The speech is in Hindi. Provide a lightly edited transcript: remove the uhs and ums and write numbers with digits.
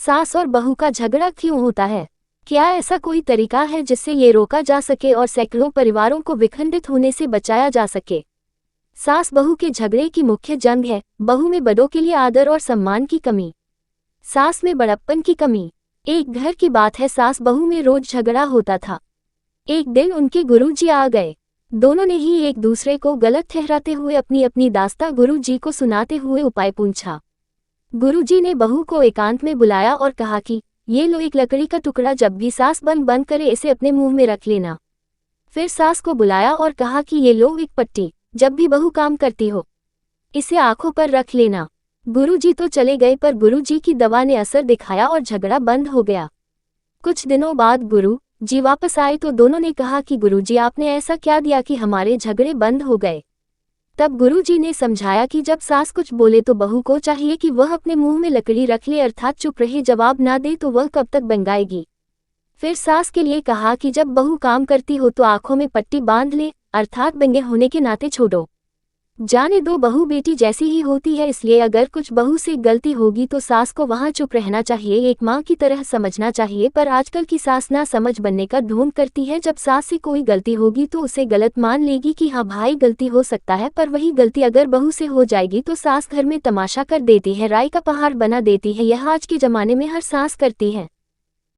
सास और बहू का झगड़ा क्यों होता है? क्या ऐसा कोई तरीका है जिससे ये रोका जा सके और सैकड़ों परिवारों को विखंडित होने से बचाया जा सके? सास बहू के झगड़े की मुख्य जंग है बहू में बड़ों के लिए आदर और सम्मान की कमी, सास में बड़प्पन की कमी। एक घर की बात है, सास बहू में रोज झगड़ा होता था। एक दिन उनके गुरुजी आ गए। दोनों ने ही एक दूसरे को गलत ठहराते हुए अपनी अपनी दास्तां गुरुजी को सुनाते हुए उपाय पूछा। गुरुजी ने बहू को एकांत में बुलाया और कहा कि ये लो एक लकड़ी का टुकड़ा, जब भी सास बंद करे इसे अपने मुंह में रख लेना। फिर सास को बुलाया और कहा कि ये लो एक पट्टी, जब भी बहू काम करती हो इसे आंखों पर रख लेना। गुरुजी तो चले गए, पर गुरुजी की दवा ने असर दिखाया और झगड़ा बंद हो गया। कुछ दिनों बाद गुरु जी वापस आए तो दोनों ने कहा कि गुरुजी आपने ऐसा क्या दिया कि हमारे झगड़े बंद हो गए। तब गुरुजी ने समझाया कि जब सास कुछ बोले तो बहू को चाहिए कि वह अपने मुंह में लकड़ी रख ले, अर्थात चुप रहे, जवाब ना दे तो वह कब तक बंगाएगी। फिर सास के लिए कहा कि जब बहू काम करती हो तो आंखों में पट्टी बांध ले, अर्थात बंगे होने के नाते छोड़ो, जाने दो, बहू बेटी जैसी ही होती है, इसलिए अगर कुछ बहू से गलती होगी तो सास को वहां चुप रहना चाहिए, एक माँ की तरह समझना चाहिए। पर आजकल की सास ना समझ बनने का ढोंग करती है। जब सास से कोई गलती होगी तो उसे गलत मान लेगी कि हाँ भाई गलती हो सकता है, पर वही गलती अगर बहू से हो जाएगी तो सास घर में तमाशा कर देती है, राई का पहाड़ बना देती है। यह आज के जमाने में हर सास करती है।